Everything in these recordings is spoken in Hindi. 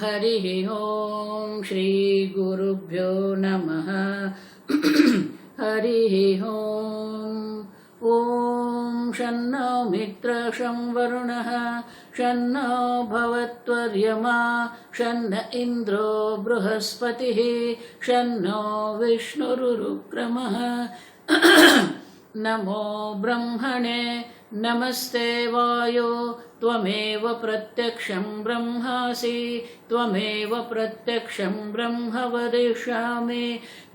हरिः ओं श्री गुरुभ्यो नमः। हरिः ओं। ॐ शन्नो मित्रः शं वरुणः शन्नो भवत्वर्यमा शन्न इन्द्रो बृहस्पतिः शन्नो विष्णुरुक्रमः। नमो ब्रह्मणे नमस्ते वायो त्वमेव प्रत्यक्षं ब्रह्मासि त्वमेव प्रत्यक्षं ब्रह्म वदिष्यामि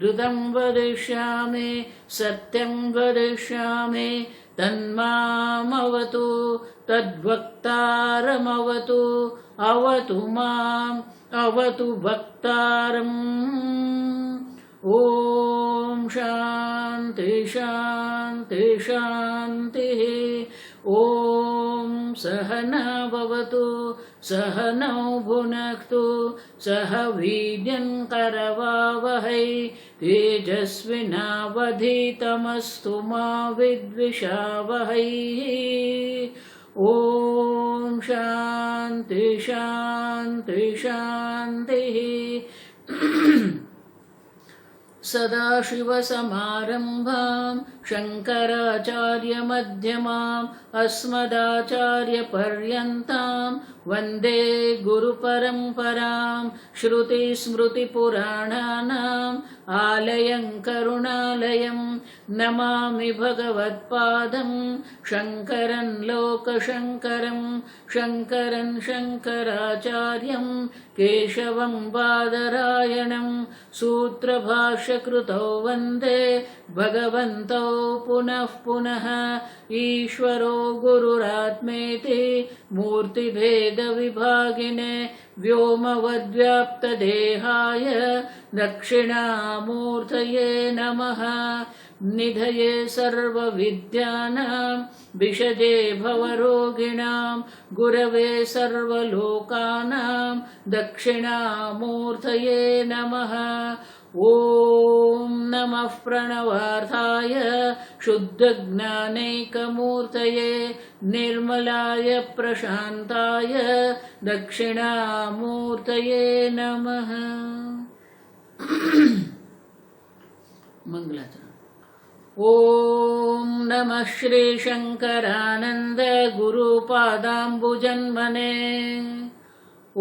ऋतं वदिष्यामि सत्यं वदिष्यामि तन्मामवतु तद्वक्तारमवतु अवतु माम् अवतु वक्तारम्। ॐ शान्ति शान्ति शान्तिः। ॐ सहना भवतु सहनौ भुनक्तु सह वीर्यं करवावहै तेजस्विनावधीतमस्तु मा विद्विषावहै। ॐ शान्ति शान्ति शान्तिः। सदाशिवसमारम्भां शङ्कराचार्यमध्यमाम् अस्मदाचार्यपर्यन्तां वन्दे गुरुपरम्परां। श्रुतिस्मृतिपुराणानाम् आलयं करुणालयं नमामि भगवत्पादं शङ्करं लोकशङ्करं शङ्करं शङ्कराचार्यं केशवं बादरायणं सूत्रभाष्यकृतौ वन्दे भगवन्तौ पुनः पुनः। ईश्वरो गुरुरात्मेति मूर्तिभेदविभागिने व्योमवद्व्याप्तदेहाय दक्षिणामूर्तये नमः। निधये सर्वविद्यानां विषजे भवरोगिणां गुरवे सर्वलोकानां दक्षिणामूर्तये नमः। ॐ नमः प्रणवार्थाय शुद्धज्ञानैकमूर्तये निर्मलाय प्रशान्ताय दक्षिणामूर्तये नमः। मंगलाचरण। ॐ नमः श्री शंकरानंद गुरुपादाम्बुजन्मने। ॐ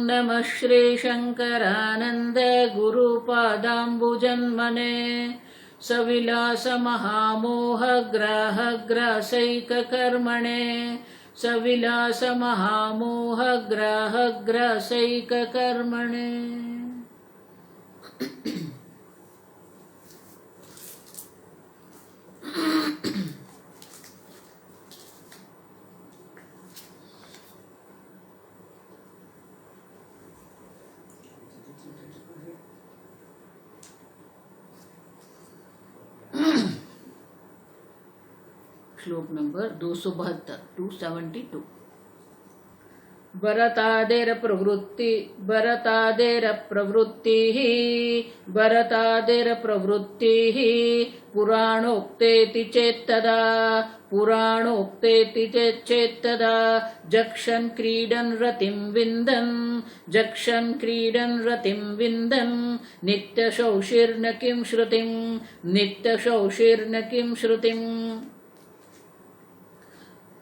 नमः श्री शंकरानंद गुरुपादाम्बुजन्मने। सविलास महामोह ग्राह ग्रासैककर्मणे सविलास महामोह ग्राह ग्रासैककर्मणे। श्लोक नंबर 272 272। भरतादेर प्रवृत्तिः पुराणोक्तेति चेत्तदा जक्षन् क्रीडन् रतिं विन्दन् नित्यशौशिर्न किं श्रुतिम्।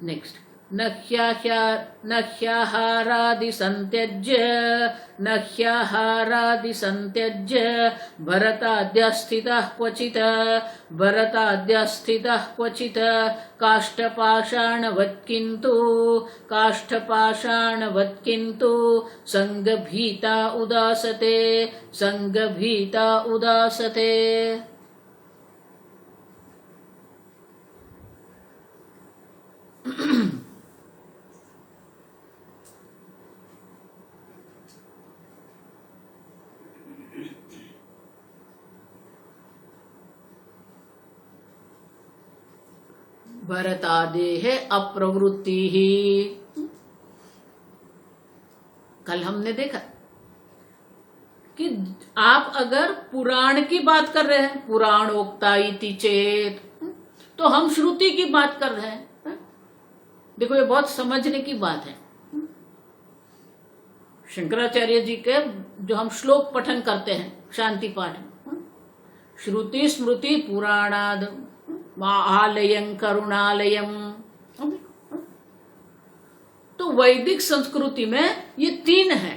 नेक्स्ट। न ह्याहारादि सन्त्यज्य भरताद्यस्थितः क्वचित् काष्ठपाषाणवत्किन्तु संगभीता उदासते। भरतादेह अप्रवृत्ति ही। कल हमने देखा कि आप अगर पुराण की बात कर रहे हैं, पुराणोक्ता इति चेत, तो हम श्रुति की बात कर रहे हैं। देखो ये बहुत समझने की बात है। शंकराचार्य जी के जो हम श्लोक पठन करते हैं शांति पाठ, श्रुति स्मृति पुराणाद आलयं करुणालयम, तो वैदिक संस्कृति में ये तीन है,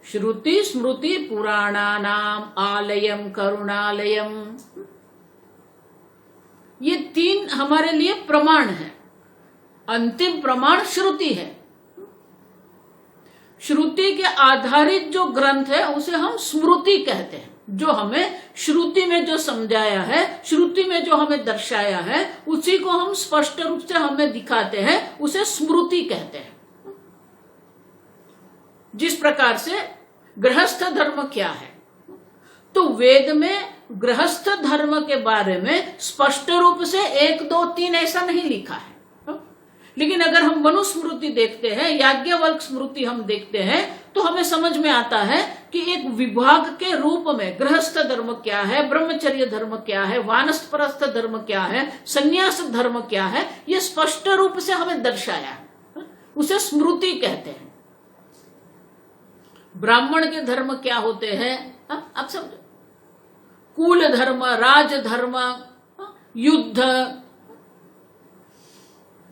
श्रुति स्मृति पुराणानाम आलयम करुणालयम। ये तीन हमारे लिए प्रमाण है। अंतिम प्रमाण श्रुति है। श्रुति के आधारित जो ग्रंथ है उसे हम स्मृति कहते हैं। जो हमें श्रुति में जो समझाया है, श्रुति में जो हमें दर्शाया है, उसी को हम स्पष्ट रूप से हमें दिखाते हैं, उसे स्मृति कहते हैं। जिस प्रकार से गृहस्थ धर्म क्या है, तो वेद में गृहस्थ धर्म के बारे में स्पष्ट रूप से 1 2 3 ऐसा नहीं लिखा है। लेकिन अगर हम मनुस्मृति देखते हैं, याज्ञवल्क्य स्मृति हम देखते हैं, तो हमें समझ में आता है कि एक विभाग के रूप में गृहस्थ धर्म क्या है, ब्रह्मचर्य धर्म क्या है, वानप्रस्थ धर्म क्या है, संन्यास धर्म क्या है, ये स्पष्ट रूप से हमें दर्शाया है। उसे स्मृति कहते हैं। ब्राह्मण के धर्म क्या होते हैं, आप समझो, कुल धर्म, राज धर्म, युद्ध।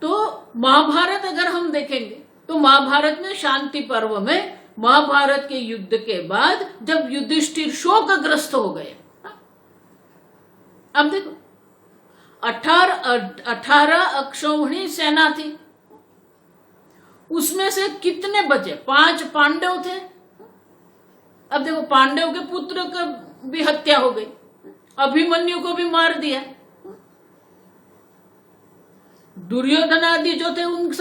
तो महाभारत अगर हम देखेंगे तो महाभारत में शांति पर्व में, महाभारत के युद्ध के बाद जब युधिष्ठिर शोकग्रस्त हो गए, अब देखो 18 अक्षौहिणी सेना थी, उसमें से कितने बचे, 5 पांडव थे। अब देखो पांडव के पुत्र का भी हत्या हो गई, अभिमन्यु को भी मार दिया, दुर्योधन आदि जो थे उन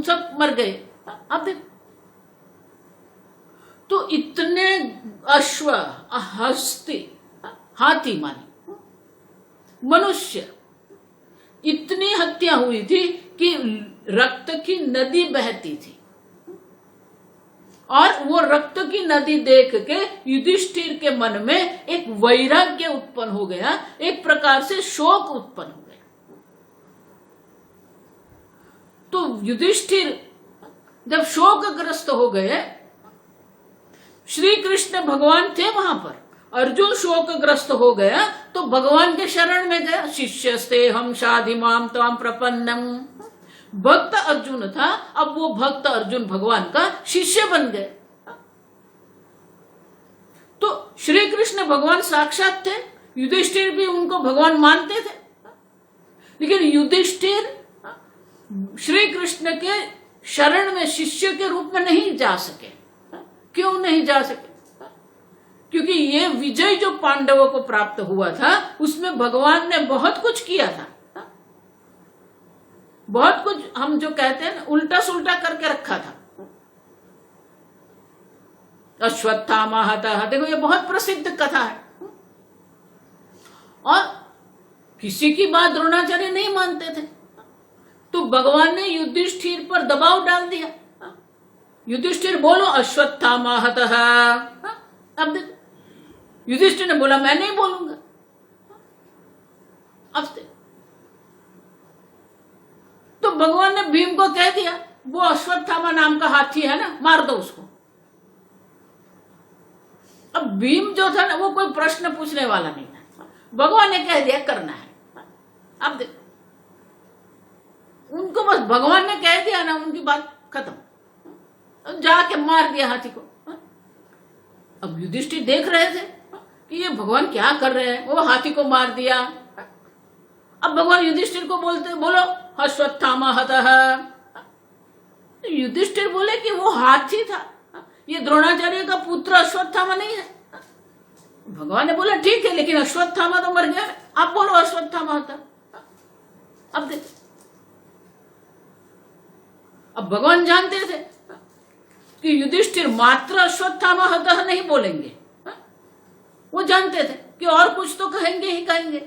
सब मर गए। अब देखो, तो इतने अश्व, हस्ती, हाथी माने मनुष्य, इतनी हत्या हुई थी कि रक्त की नदी बहती थी। और वो रक्त की नदी देख के युधिष्ठिर के मन में एक वैराग्य उत्पन्न हो गया, एक प्रकार से शोक उत्पन्न हो गया। तो युधिष्ठिर जब शोकग्रस्त हो गए, श्री कृष्ण भगवान थे वहां पर, अर्जुन शोकग्रस्त हो गया तो भगवान के शरण में गया। शिष्यस्ते हम शाधिमाम त्वाम प्रपन्नम, भक्त अर्जुन था, अब वो भक्त अर्जुन भगवान का शिष्य बन गए। तो श्री कृष्ण भगवान साक्षात थे, युधिष्ठिर भी उनको भगवान मानते थे, लेकिन युधिष्ठिर श्री कृष्ण के शरण में शिष्य के रूप में नहीं जा सके। क्यों नहीं जा सके? क्योंकि ये विजय जो पांडवों को प्राप्त हुआ था, उसमें भगवान ने बहुत कुछ किया था, बहुत कुछ हम जो कहते हैं उल्टा सुल्टा करके रखा था। अश्वत्थामा हतः, देखो ये बहुत प्रसिद्ध कथा है। और किसी की बात द्रोणाचार्य नहीं मानते थे, तो भगवान ने युधिष्ठिर पर दबाव डाल दिया, युधिष्ठिर बोलो अश्वत्थामा हतः। अब देखो युधिष्ठिर ने बोला मैं नहीं बोलूंगा। अब तो भगवान ने भीम को कह दिया, वो अश्वत्थामा नाम का हाथी है ना, मार दो उसको। अब भीम जो था ना, वो कोई प्रश्न पूछने वाला नहीं था, भगवान ने कह दिया करना है। अब देखो उनको बस भगवान ने कह दिया ना, उनकी बात खत्म, जाके मार दिया हाथी को। अब युधिष्ठिर देख रहे थे कि ये भगवान क्या कर रहे हैं, वो हाथी को मार दिया। अब भगवान युधिष्ठिर को बोलते, बोलो अश्वत्थामा हतः। युधिष्ठिर बोले कि वो हाथी था, ये द्रोणाचार्य का पुत्र अश्वत्थामा नहीं है। भगवान ने बोला ठीक है, लेकिन अश्वत्थामा तो मर गया, आप बोलो अश्वत्थामा हतः। अब देखो, अब भगवान जानते थे कि युधिष्ठिर मात्र अश्वत्थामा हतः नहीं बोलेंगे, वो जानते थे कि और कुछ तो कहेंगे ही कहेंगे।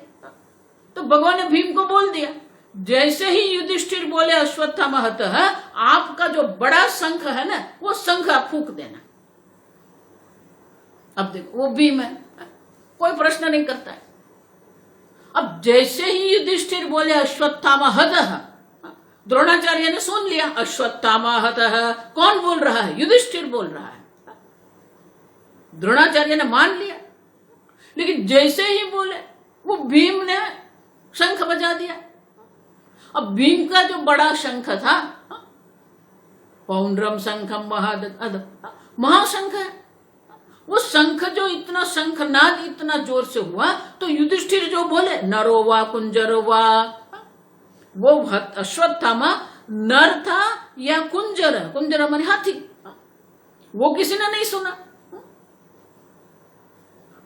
तो भगवान ने भीम को बोल दिया, जैसे ही युधिष्ठिर बोले अश्वत्थामा हतः, आपका जो बड़ा शंख है ना, वो शंख आप फूंक देना। अब देखो वो भीम है, कोई प्रश्न नहीं करता है। अब जैसे ही युधिष्ठिर बोले अश्वत्थामा हतः, द्रोणाचार्य ने सुन लिया, अश्वत्थामा हतः। कौन बोल रहा है? युधिष्ठिर बोल रहा है। द्रोणाचार्य ने मान लिया, लेकिन जैसे ही बोले वो भीम ने शंख बजा दिया। अब भीम का जो बड़ा शंख था, पौंड्रम शंखम महाशंख है, वो शंख जो इतना शंखनाद इतना जोर से हुआ, तो युधिष्ठिर जो बोले नरो वा कुंजरो वा, वो अश्वत्थामा नर था या कुंजर? कुंजर माने हाथी, वो किसी ने नहीं सुना।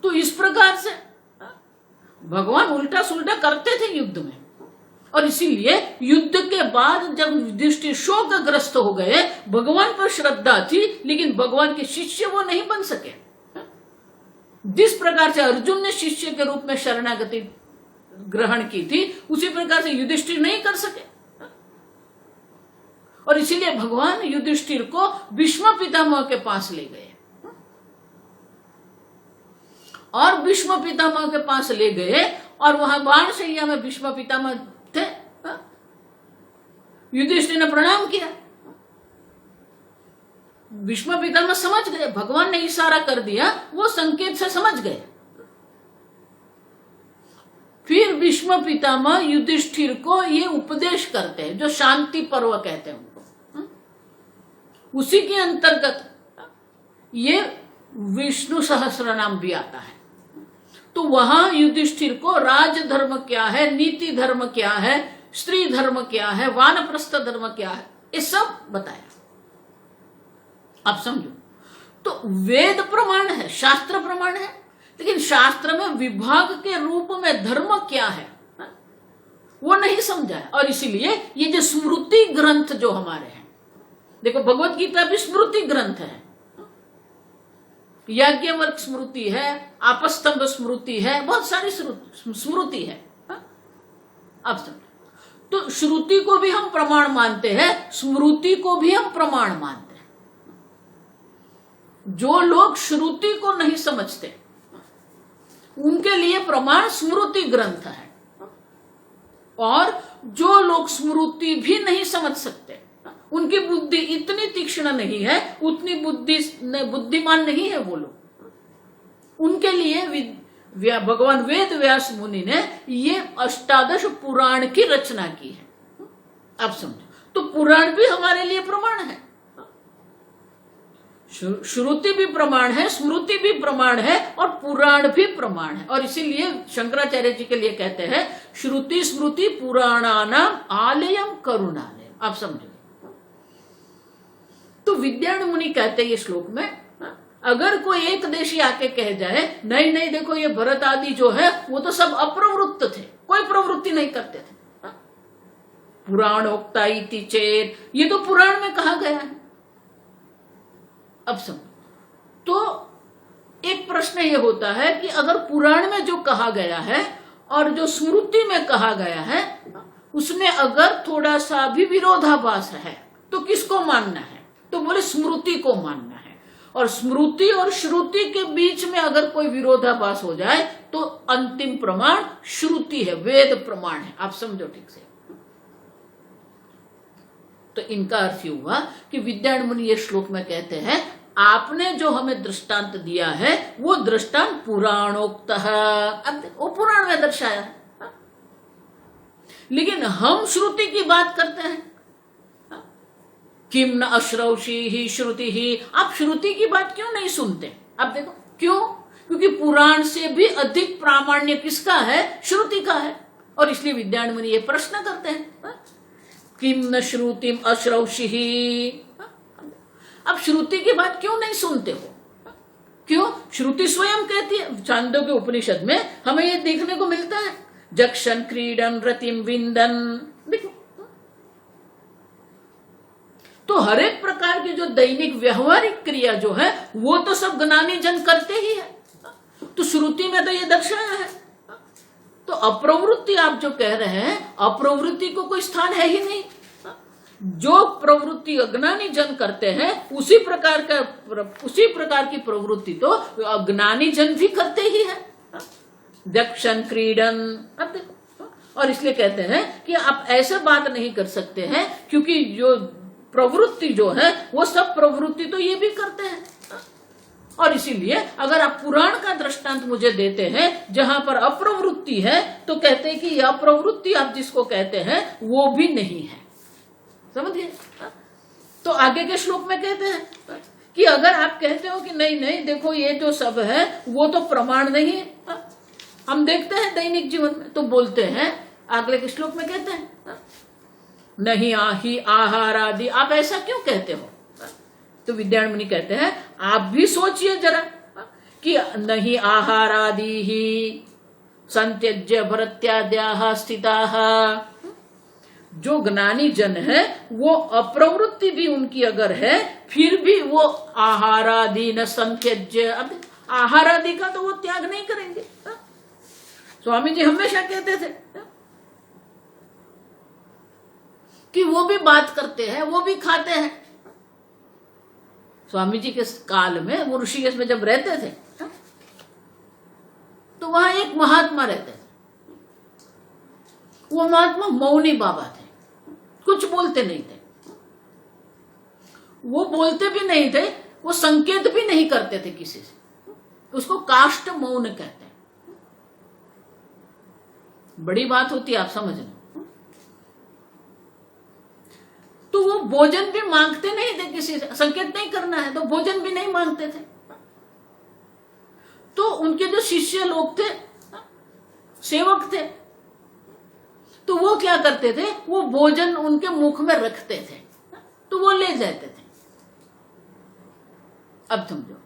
तो इस प्रकार से भगवान उल्टा सुल्टा करते थे युद्ध में, और इसीलिए युद्ध के बाद जब युधिष्ठिर शोकग्रस्त हो गए, भगवान पर श्रद्धा थी लेकिन भगवान के शिष्य वो नहीं बन सके। जिस प्रकार से अर्जुन ने शिष्य के रूप में शरणागति ग्रहण की थी, उसी प्रकार से युधिष्ठिर नहीं कर सके, और इसीलिए भगवान युधिष्ठिर को भीष्म पितामह के पास ले गए। और भीष्म पितामह के पास ले गए, और वहां बाणशैया में भीष्म पितामह थे। युधिष्ठिर ने प्रणाम किया। भीष्म पितामह समझ गए, भगवान ने इशारा कर दिया, वो संकेत से समझ गए। फिर भीष्म पितामह युधिष्ठिर को ये उपदेश करते हैं, जो शांति पर्व कहते हैं उनको। उसी के अंतर्गत ये विष्णु सहस्त्र नाम भी आता है। तो वहां युधिष्ठिर को राजधर्म क्या है, नीति धर्म क्या है, स्त्री धर्म क्या है, वानप्रस्थ धर्म क्या है, ये सब बताया। आप समझो, तो वेद प्रमाण है, शास्त्र प्रमाण है, लेकिन शास्त्र में विभाग के रूप में धर्म क्या है वो नहीं समझा है। और इसीलिए ये जो स्मृति ग्रंथ जो हमारे हैं, देखो भगवत गीता भी स्मृति ग्रंथ है, याज्ञवल्क्य स्मृति है, आपस्तंभ स्मृति है, बहुत सारी स्मृति है। अब समझो, तो श्रुति को भी हम प्रमाण मानते हैं, स्मृति को भी हम प्रमाण मानते हैं। जो लोग श्रुति को नहीं समझते उनके लिए प्रमाण स्मृति ग्रंथ है, और जो लोग स्मृति भी नहीं समझ सकते, उनकी बुद्धि इतनी तीक्ष्ण नहीं है, उतनी बुद्धिमान नहीं है वो लोग, उनके लिए भगवान वेद व्यास मुनि ने ये अष्टादश पुराण की रचना की है। अब समझो, तो पुराण भी हमारे लिए प्रमाण है, श्रुति भी प्रमाण है, स्मृति भी प्रमाण है, और पुराण भी प्रमाण है। और इसीलिए शंकराचार्य जी के लिए कहते हैं श्रुति स्मृति पुराणानाम आलयम करुणालयम। आप समझो, तो विद्यारण्य मुनि कहते हैं ये श्लोक में, अगर कोई एक देशी आके कह जाए नहीं नहीं देखो ये भरत आदि जो है वो तो सब अप्रवृत्त थे, कोई प्रवृत्ति नहीं करते थे, पुराणोक्ता इति चेत, ये तो पुराण में कहा गया है। अब समझो, तो एक प्रश्न ये होता है कि अगर पुराण में जो कहा गया है और जो स्मृति में कहा गया है उसमें अगर थोड़ा सा भी विरोधाभास है तो किसको मानना है? तो बोले स्मृति को मानना है। और स्मृति और श्रुति के बीच में अगर कोई विरोधाभास हो जाए तो अंतिम प्रमाण श्रुति है, वेद प्रमाण है। आप समझो ठीक से। तो इनका अर्थ हुआ कि विद्यारण्य मुनि ये श्लोक में कहते हैं आपने जो हमें दृष्टांत दिया है वो दृष्टांत पुराणोक्त, वो पुराण में दर्शाया है, लेकिन हम श्रुति की बात करते हैं। किम न अश्रौषी ही श्रुति ही, आप श्रुति की बात क्यों नहीं सुनते? अब देखो क्यों, क्योंकि पुराण से भी अधिक प्रामाण्य किसका है? श्रुति का है। और इसलिए विद्यारण्य मुनि ये प्रश्न करते हैं किम न श्रुतिम अश्रौषि ही, अब श्रुति की बात क्यों नहीं सुनते हो? क्यों? श्रुति स्वयं कहती है, छांदोग्य उपनिषद में हमें ये देखने को मिलता है, जक्षन क्रीडन रतिम विंदन। देखो, तो हर एक प्रकार की जो दैनिक व्यवहारिक क्रिया जो है वो तो सब ज्ञानी जन करते ही है, तो श्रुति में तो ये दर्शाया है। तो अप्रवृत्ति आप जो कह रहे हैं, अप्रवृत्ति को कोई स्थान है ही नहीं। जो प्रवृत्ति अज्ञानी जन करते हैं उसी प्रकार की प्रवृत्ति तो अज्ञानी जन भी करते ही है। दक्षन क्रीडन, और इसलिए कहते हैं कि आप ऐसे बात नहीं कर सकते हैं, क्योंकि जो प्रवृत्ति जो है वो सब प्रवृत्ति तो ये भी करते हैं। और इसीलिए अगर आप पुराण का दृष्टांत मुझे देते हैं जहां पर अप्रवृत्ति है, तो कहते हैं कि अप्रवृत्ति आप जिसको कहते हैं वो भी नहीं है। समझिए? तो आगे के श्लोक में कहते हैं कि अगर आप कहते हो कि नहीं नहीं देखो ये जो सब है वो तो प्रमाण नहीं है, हम देखते हैं दैनिक जीवन में, तो बोलते हैं अगले के श्लोक में कहते हैं नहीं आही आहार आदि, आप ऐसा क्यों कहते हो? तो विद्यारण्य मुनि कहते हैं आप भी सोचिए जरा कि नहीं आहार आदि ही संत्यज्य भरत्याद्याः स्थिताः, जो ज्ञानी जन है वो अप्रवृत्ति भी उनकी अगर है फिर भी वो आहार आदि न संत्यज्य, अब आहार आदि का तो वो त्याग नहीं करेंगे। स्वामी जी हमेशा कहते थे कि वो भी बात करते हैं, वो भी खाते हैं। स्वामी जी के काल में वो ऋषिकेश में जब रहते थे तो वहां एक महात्मा रहते थे। वो महात्मा मौनी बाबा थे, कुछ बोलते नहीं थे, वो बोलते भी नहीं थे, वो संकेत भी नहीं करते थे किसी से, उसको काष्ठ मौन कहते हैं। बड़ी बात होती है, आप समझना। तो वो भोजन भी मांगते नहीं थे किसी से, संकेत नहीं करना है तो भोजन भी नहीं मांगते थे। तो उनके जो शिष्य लोग थे, सेवक थे, तो वो क्या करते थे, वो भोजन उनके मुख में रखते थे तो वो ले जाते थे। अब समझो,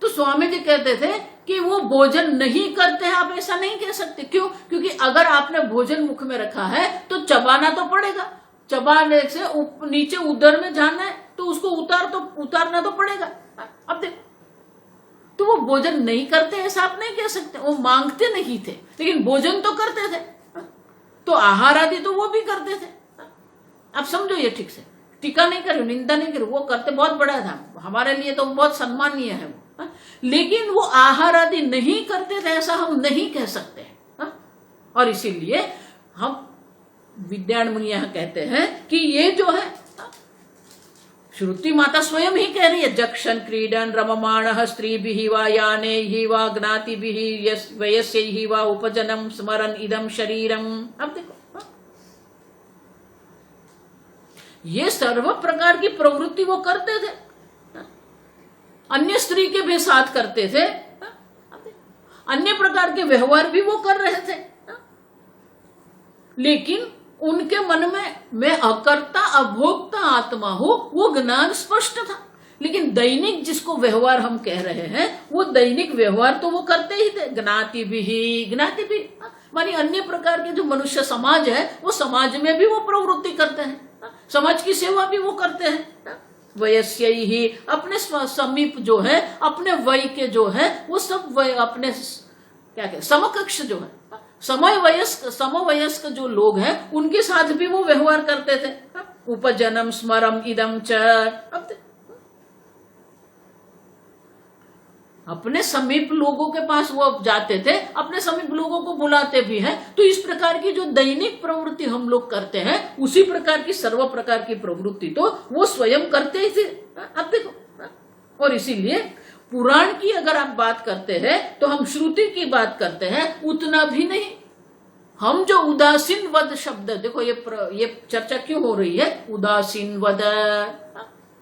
तो स्वामी जी कहते थे कि वो भोजन नहीं करते हैं, आप ऐसा नहीं कह सकते। क्यों? क्योंकि अगर आपने भोजन मुख में रखा है तो चबाना तो पड़ेगा, चबाने से नीचे उदर में जाना है तो उसको उतारना तो पड़ेगा। अब देखो, तो वो भोजन नहीं करते ऐसा आप नहीं कह सकते। वो मांगते नहीं थे लेकिन भोजन तो करते थे, तो आहार आदि तो वो भी करते थे। आप समझो ये ठीक से, टीका नहीं करो, निंदा नहीं करो, वो करते बहुत बड़ा था, हमारे लिए तो बहुत सम्मानीय है वो, लेकिन वो आहार आदि नहीं करते थे ऐसा हम नहीं कह सकते हैं। और इसीलिए हम विद्यारण्य मुनि यहां कहते हैं कि ये जो है श्रुति माता स्वयं ही कह रही है, जक्षन क्रीडन रममाणः स्त्रीभिः वा यानैः वा ज्ञातिभिः वयस्यैः वा उपजनम स्मरन इदम शरीरम। अब देखो, ये सर्व प्रकार की प्रवृत्ति वो करते थे, अन्य स्त्री के भी साथ करते थे, अन्य प्रकार के व्यवहार भी वो कर रहे थे, लेकिन उनके मन में मैं अकर्ता अभोक्ता आत्मा हूं, वो ज्ञान स्पष्ट था। लेकिन दैनिक जिसको व्यवहार हम कह रहे हैं वो दैनिक व्यवहार तो वो करते ही थे। ज्ञाति भी मानी अन्य प्रकार के जो मनुष्य समाज है वो समाज में भी वो प्रवृत्ति करते हैं, समाज की सेवा भी वो करते हैं। वयस्य ही अपने समीप जो है, अपने वय के जो है वो सब वय अपने क्या कहते समकक्ष जो है समवयस्क जो लोग हैं उनके साथ भी वो व्यवहार करते थे। उपजनम स्मरम इदम च, अपने समीप लोगों के पास वो जाते थे, अपने समीप लोगों को बुलाते भी हैं। तो इस प्रकार की जो दैनिक प्रवृत्ति हम लोग करते हैं उसी प्रकार की सर्व प्रकार की प्रवृत्ति तो वो स्वयं करते ही थे। अब देखो, और इसीलिए पुराण की अगर आप बात करते हैं तो हम श्रुति की बात करते हैं, उतना भी नहीं। हम जो उदासीन वद शब्द, देखो ये चर्चा क्यों हो रही है, उदासीन वद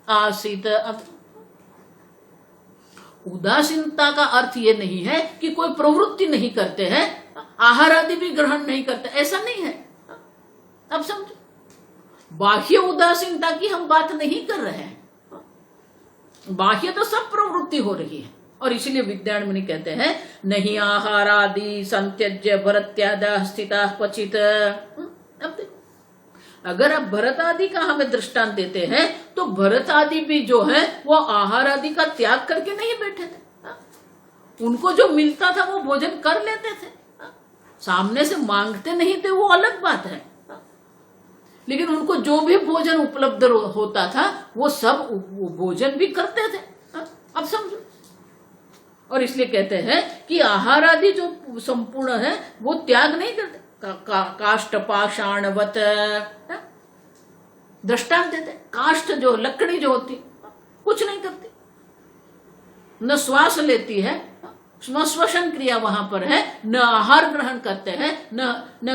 आसित। उदासीनता का अर्थ ये नहीं है कि कोई प्रवृत्ति नहीं करते हैं, आहार आदि भी ग्रहण नहीं करते, ऐसा नहीं है। अब समझो, बाह्य उदासीनता की हम बात नहीं कर रहे हैं, बाह्य तो सब प्रवृत्ति हो रही है। और इसीलिए विद्यारण्य मुनि कहते हैं नहीं आहार आदि संत्यज्य भरत्यादः स्थिताः क्वचित्। अब देखो, अगर आप भरत आदि का हमें दृष्टांत देते हैं तो भरत आदि भी जो है वो आहार आदि का त्याग करके नहीं बैठे थे, उनको जो मिलता था वो भोजन कर लेते थे, सामने से मांगते नहीं थे, वो अलग बात है। लेकिन उनको जो भी भोजन उपलब्ध होता था वो सब वो भोजन भी करते थे। अब समझो, और इसलिए कहते हैं कि आहार आदि जो संपूर्ण है वो त्याग नहीं करते। काष्ठ पाषाणवत दृष्टांत देते, काष्ठ जो लकड़ी जो होती कुछ नहीं करती, न श्वास लेती है, न श्वसन क्रिया वहां पर है, न आहार ग्रहण करते हैं, न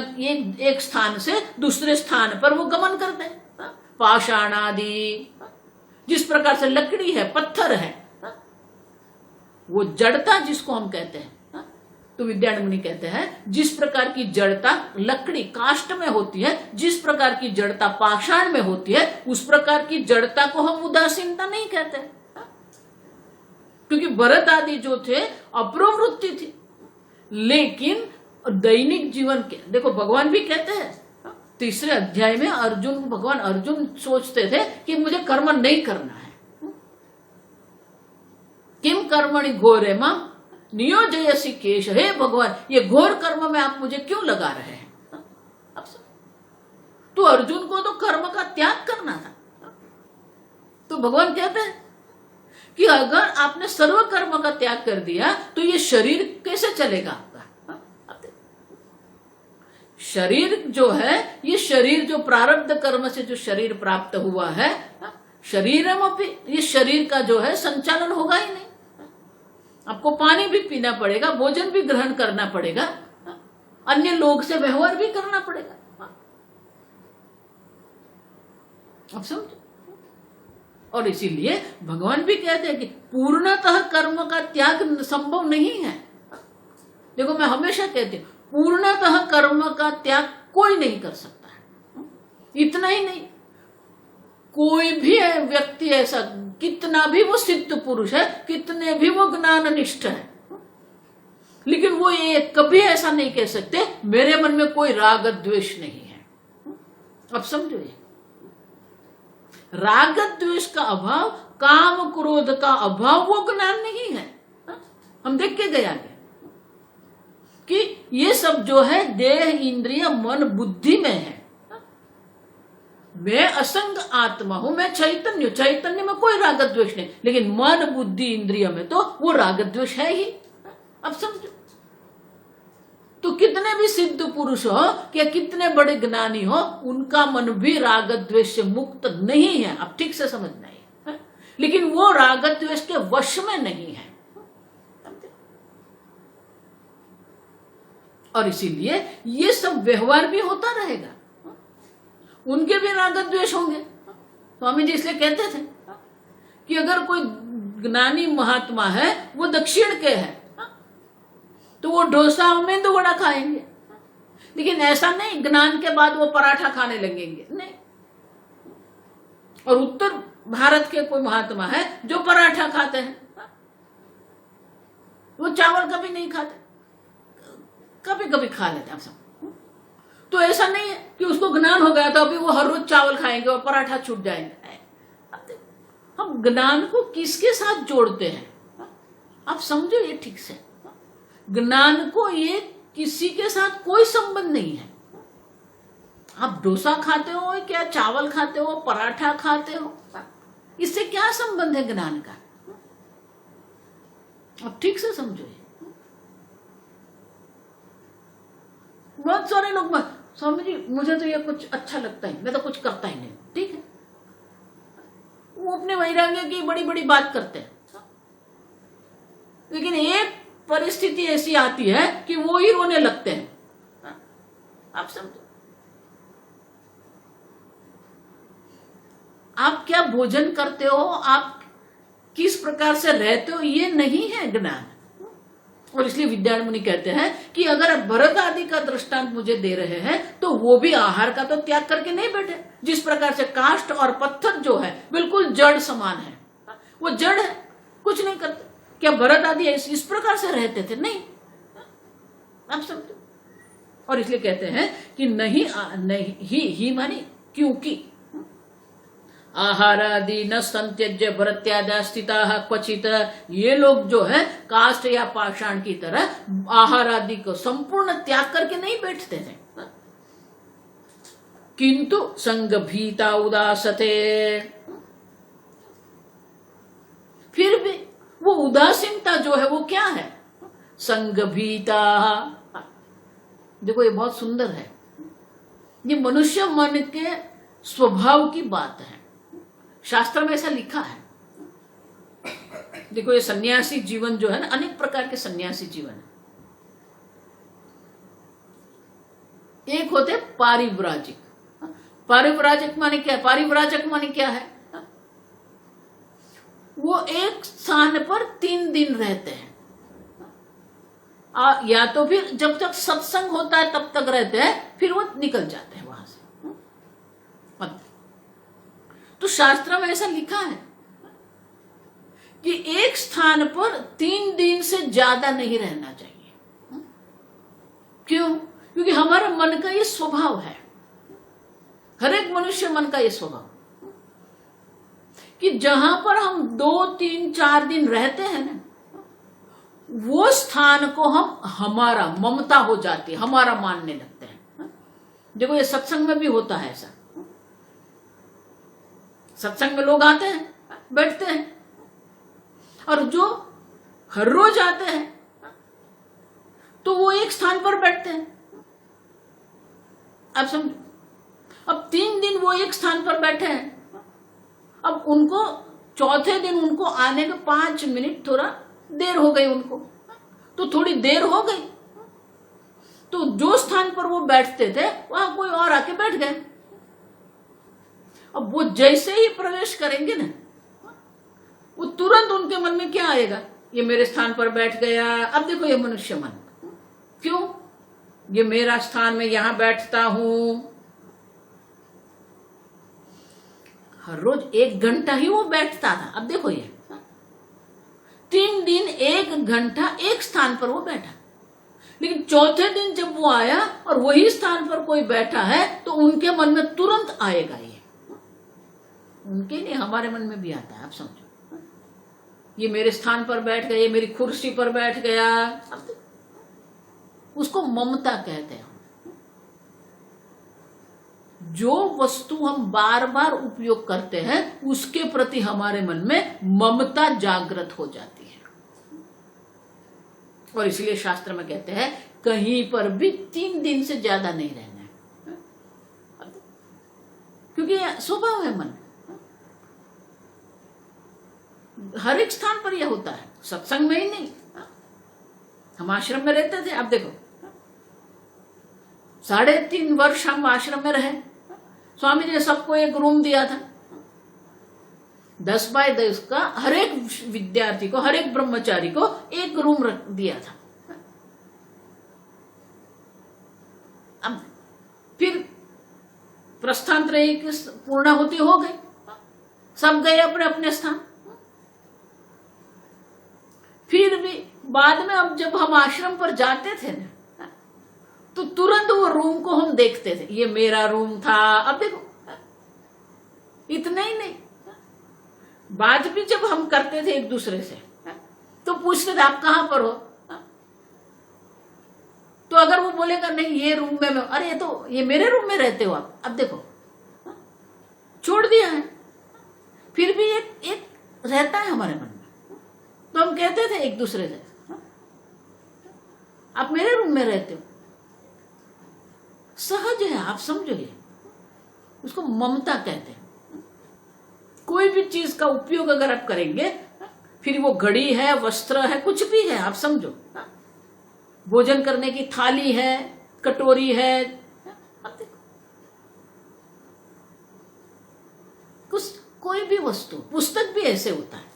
एक स्थान से दूसरे स्थान पर वो गमन करते हैं। पाषाण आदि जिस प्रकार से लकड़ी है, पत्थर है, वो जड़ता जिसको हम कहते हैं, तो विद्यारण्य मुनि कहते हैं जिस प्रकार की जड़ता लकड़ी काष्ठ में होती है, जिस प्रकार की जड़ता पाषाण में होती है, उस प्रकार की जड़ता को हम उदासीनता नहीं कहते, क्योंकि भरत आदि जो थे अप्रवृत्ति थी। लेकिन दैनिक जीवन के देखो भगवान भी कहते हैं, तीसरे अध्याय में भगवान अर्जुन सोचते थे कि मुझे कर्म नहीं करना है, किम कर्मणि घोरे मां नियोजयसि केश, हे भगवान ये घोर कर्म में आप मुझे क्यों लगा रहे हैं। तो अर्जुन को तो कर्म का त्याग करना था। तो भगवान कहते हैं कि अगर आपने सर्व कर्म का त्याग कर दिया तो ये शरीर कैसे चलेगा आपका। शरीर जो है, ये शरीर जो प्रारब्ध कर्म से जो शरीर प्राप्त हुआ है, शरीरमपि, ये शरीर का जो है संचालन होगा ही नहीं। आपको पानी भी पीना पड़ेगा, भोजन भी ग्रहण करना पड़ेगा, अन्य लोग से व्यवहार भी करना पड़ेगा। आप समझो। और इसीलिए भगवान भी कहते हैं कि पूर्णतः कर्म का त्याग संभव नहीं है। देखो मैं हमेशा कहती हूं पूर्णतः कर्म का त्याग कोई नहीं कर सकता है। इतना ही नहीं, कोई भी व्यक्ति ऐसा, कितना भी वो सिद्ध पुरुष है, कितने भी वो ज्ञान निष्ठ है, लेकिन वो ये कभी ऐसा नहीं कह सकते मेरे मन में कोई राग द्वेष नहीं है। अब समझो, ये राग द्वेष का अभाव, काम क्रोध का अभाव वो ज्ञान नहीं है। हम देख के गए आगे कि ये सब जो है देह इंद्रिय मन बुद्धि में है। मैं असंग आत्मा हूं, मैं चैतन्य, चैतन्य में कोई राग द्वेष नहीं, लेकिन मन बुद्धि इंद्रिय में तो वो राग द्वेष है ही। अब समझो, तो कितने भी सिद्ध पुरुष हो या कितने बड़े ज्ञानी हो, उनका मन भी राग द्वेष से मुक्त नहीं है। अब ठीक से समझना है, लेकिन वो राग द्वेष के वश में नहीं है। और इसीलिए ये सब व्यवहार भी होता रहेगा, उनके भी राग द्वेष होंगे। स्वामी जी इसलिए कहते थे कि अगर कोई ज्ञानी महात्मा है, वो दक्षिण के है, तो वो डोसा मेंदू वड़ा खाएंगे, लेकिन ऐसा नहीं ज्ञान के बाद वो पराठा खाने लगेंगे, नहीं। और उत्तर भारत के कोई महात्मा है जो पराठा खाते हैं, वो चावल कभी नहीं खाते, कभी कभी खा लेते हैं सब। तो ऐसा नहीं है कि उसको ज्ञान हो गया तो अभी वो हर रोज चावल खाएंगे और पराठा छूट जाएंगे। हम ज्ञान को किसके साथ जोड़ते हैं, आप समझो ये ठीक से। ज्ञान को ये किसी के साथ कोई संबंध नहीं है। आप डोसा खाते हो क्या, चावल खाते हो, पराठा खाते हो, इससे क्या संबंध है ज्ञान का। आप ठीक से समझो। बहुत सारे लोग स्वामी जी मुझे तो ये कुछ अच्छा लगता है, मैं तो कुछ करता ही नहीं, ठीक है। वो अपने वैराग्य की बड़ी बड़ी बात करते हैं, लेकिन एक परिस्थिति ऐसी आती है कि वो ही रोने लगते हैं। आप समझो, आप क्या भोजन करते हो, आप किस प्रकार से रहते हो, ये नहीं है ज्ञान। और इसलिए विद्यारण्य मुनि कहते हैं कि अगर भरत आदि का दृष्टांत मुझे दे रहे हैं तो वो भी आहार का तो त्याग करके नहीं बैठे। जिस प्रकार से काष्ठ और पत्थर जो है बिल्कुल जड़ समान है, वो जड़ है, कुछ नहीं करते। क्या भरत आदि इस प्रकार से रहते थे? नहीं। आप समझो। और इसलिए कहते हैं कि नहीं ही मानी क्योंकि आहारादि न संत्यज्य भरत्यादि स्थिता क्वचित, ये लोग जो है काष्ठ या पाषाण की तरह आहार आदि को संपूर्ण त्याग करके नहीं बैठते थे, किंतु संग भीता उदासते, फिर भी वो उदासीनता जो है वो क्या है, संगभीता। देखो ये बहुत सुंदर है, ये मनुष्य मन के स्वभाव की बात है, शास्त्र में ऐसा लिखा है। देखो ये सन्यासी जीवन जो है ना, अनेक प्रकार के सन्यासी जीवन है। एक होते पारिव्राजिक। पारिव्राजक माने क्या है? पारिव्राजक माने क्या है? वो एक स्थान पर 3 दिन रहते हैं, या तो फिर जब तक सत्संग होता है तब तक रहते हैं, फिर वो निकल जाते हैं वहां से। तो शास्त्र में ऐसा लिखा है कि एक स्थान पर 3 दिन से ज्यादा नहीं रहना चाहिए। क्यों? क्योंकि हमारा मन का ये स्वभाव है, हर एक मनुष्य मन का ये स्वभाव, कि जहां पर हम 2, 3, 4 दिन रहते हैं ना, वो स्थान को हम हमारा ममता हो जाती है, हमारा मानने लगते हैं। देखो ये सत्संग में भी होता है ऐसा। सत्संग में लोग आते हैं, बैठते हैं, और जो हर रोज आते हैं तो वो एक स्थान पर बैठते हैं। अब समझो, अब 3 दिन वो एक स्थान पर बैठे हैं, अब उनको चौथे दिन उनको आने के 5 मिनट थोड़ा देर हो गई, उनको तो थोड़ी देर हो गई, तो जो स्थान पर वो बैठते थे वहां कोई और आके बैठ गए। अब वो जैसे ही प्रवेश करेंगे ना, वो तुरंत उनके मन में क्या आएगा? ये मेरे स्थान पर बैठ गया। अब देखो ये मनुष्य मन, क्यों? ये मेरा स्थान, मैं यहां बैठता हूं। हर रोज 1 घंटा ही वो बैठता था, अब देखो ये 3 दिन 1 घंटा एक स्थान पर वो बैठा, लेकिन चौथे दिन जब वो आया और वही स्थान पर कोई बैठा है तो उनके मन में तुरंत आएगा ये। उनके लिए हमारे मन में भी आता है। आप समझो, ये मेरे स्थान पर बैठ गया, ये मेरी कुर्सी पर बैठ गया, उसको ममता कहते हैं। जो वस्तु हम बार बार उपयोग करते हैं उसके प्रति हमारे मन में ममता जागृत हो जाती है, और इसलिए शास्त्र में कहते हैं कहीं पर भी 3 दिन से ज्यादा नहीं रहना है, क्योंकि स्वभाव है मन। हर एक स्थान पर यह होता है, सत्संग में ही नहीं। हम आश्रम में रहते थे, अब देखो 3.5 वर्ष हम आश्रम में रहे। स्वामी जी ने सबको एक रूम दिया था, 10 बाय 10 का, हर एक विद्यार्थी को, हर एक ब्रह्मचारी को एक रूम रख दिया था। अब फिर प्रस्थान त्रयी की पूर्णाहुति हो गई, सब गए अपने अपने स्थान। फिर भी बाद में अब जब हम आश्रम पर जाते थे ना, तो तुरंत वो रूम को हम देखते थे, ये मेरा रूम था। अब देखो, इतना ही नहीं, बात भी जब हम करते थे एक दूसरे से तो पूछते थे आप कहां पर हो, तो अगर वो बोलेगा नहीं ये रूम में मैं, अरे ये मेरे रूम में रहते हो आप। अब देखो छोड़ दिया है, फिर भी एक रहता है हमारे मन में, तो हम कहते थे एक दूसरे से आप मेरे रूम में रहते हो। सहज है, आप समझो, ये उसको ममता कहते हैं। कोई भी चीज का उपयोग अगर आप करेंगे, फिर वो घड़ी है, वस्त्र है, कुछ भी है, आप समझो, भोजन करने की थाली है, कटोरी है, आप देखो, कोई भी वस्तु, पुस्तक भी ऐसे होता है।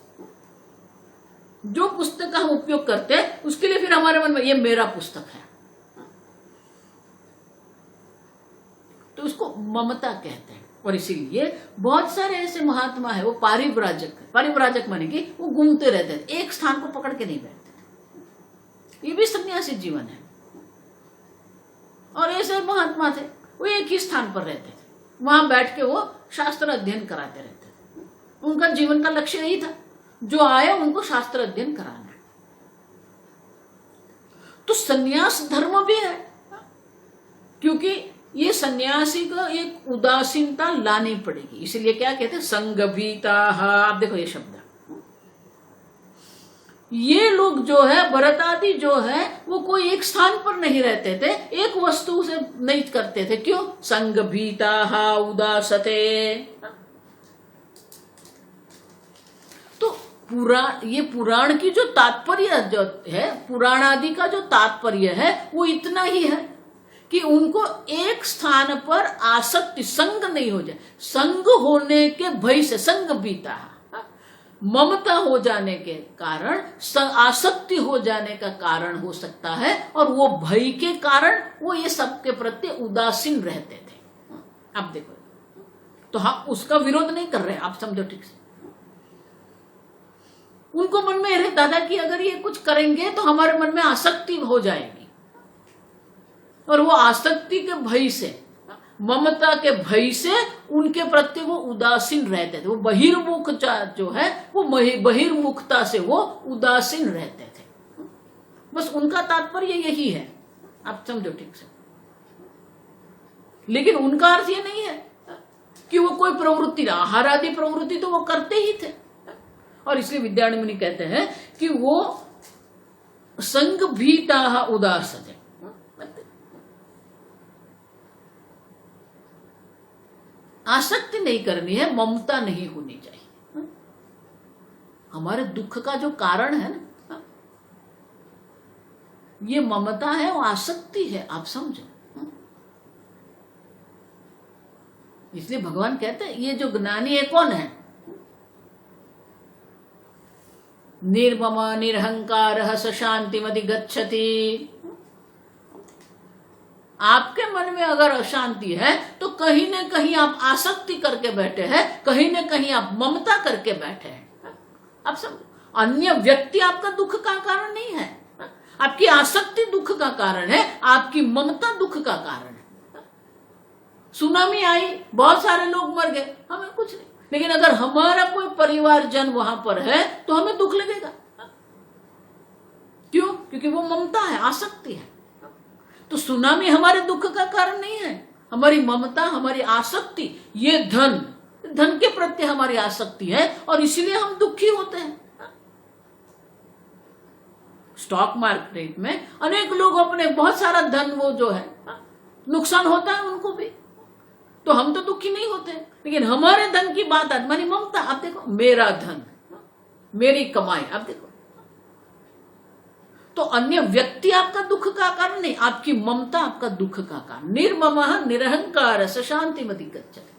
जो पुस्तक का हम उपयोग करते हैं उसके लिए फिर हमारे मन में ये मेरा पुस्तक है, तो उसको ममता कहते हैं। और इसीलिए बहुत सारे ऐसे महात्मा है, वो पारिव्राजक है। पारिव्राजक माने कि वो घूमते रहते थे, एक स्थान को पकड़ के नहीं बैठते थे। ये भी सन्यासी जीवन है। और ऐसे महात्मा थे, वो एक ही स्थान पर रहते थे, वहां बैठ के वो शास्त्र अध्ययन कराते रहते थे। उनका जीवन का लक्ष्य यही था, जो आए उनको शास्त्र अध्ययन कराना। तो सन्यास धर्म भी है, क्योंकि ये सन्यासी को एक उदासीनता लानी पड़ेगी। इसलिए क्या कहते हैं, संगभीता। आप देखो ये शब्द, ये लोग जो है भरत आदि जो है वो कोई एक स्थान पर नहीं रहते थे, एक वस्तु से नहीं करते थे। क्यों? संग भीता उदासते। तो ये पुराण की जो तात्पर्य जो है, पुराण आदि का जो तात्पर्य है वो इतना ही है कि उनको एक स्थान पर आसक्ति, संग नहीं हो जाए। संग होने के भय से संग भीता, ममता हो जाने के कारण, आसक्ति हो जाने का कारण हो सकता है, और वो भय के कारण वो ये सबके प्रति उदासीन रहते थे। आप देखो, तो हम उसका विरोध नहीं कर रहे, आप समझो ठीक से। उनको मन में रहता था कि अगर ये कुछ करेंगे तो हमारे मन में आसक्ति हो जाएगी, और वो आसक्ति के भय से, ममता के भय से उनके प्रति वो उदासीन रहते थे। वो बहिर्मुख जो है वो बहिर्मुखता से वो उदासीन रहते थे। बस उनका तात्पर्य यही है, आप समझो ठीक से। लेकिन उनका अर्थ ये नहीं है कि वो कोई प्रवृत्ति, आहार आदि प्रवृत्ति तो वो करते ही थे। और इसलिए विद्यारण्य मुनि कहते हैं कि वो संग भीता उदासते, आसक्ति नहीं करनी है, ममता नहीं होनी चाहिए। हमारे दुख का जो कारण है ना, ये ममता है, वो आसक्ति है, आप समझो। इसलिए भगवान कहते हैं ये जो ज्ञानी है कौन है? निर्मम निरहंकार स शांतिमति गच्छति। आपके मन में अगर अशांति है तो कहीं न कहीं आप आसक्ति करके बैठे हैं, कहीं न कहीं आप ममता करके बैठे हैं। आप समझो, अन्य व्यक्ति आपका दुख का कारण नहीं है, आपकी आसक्ति दुख का कारण है, आपकी ममता दुख का कारण है। सुनामी आई, बहुत सारे लोग मर गए, हमें कुछ नहीं, लेकिन अगर हमारा कोई परिवारजन वहां पर है तो हमें दुख लगेगा। क्यों? क्योंकि वो ममता है, आसक्ति है। तो सुनामी हमारे दुख का कारण नहीं है, हमारी ममता, हमारी आसक्ति, ये धन के प्रति हमारी आसक्ति है, और इसीलिए हम दुखी होते हैं। स्टॉक मार्केट में अनेक लोग अपने बहुत सारा धन, वो जो है नुकसान होता है उनको भी, तो हम तो दुखी नहीं होते। लेकिन हमारे धन की बात आती, हमारी ममता, आप देखो, मेरा धन, मेरी कमाई, आप देखो। तो अन्य व्यक्ति आपका दुख का कारण नहीं, आपकी ममता आपका दुख का कारण। निर्मम निरहंकार स शांतिमति गच्छति।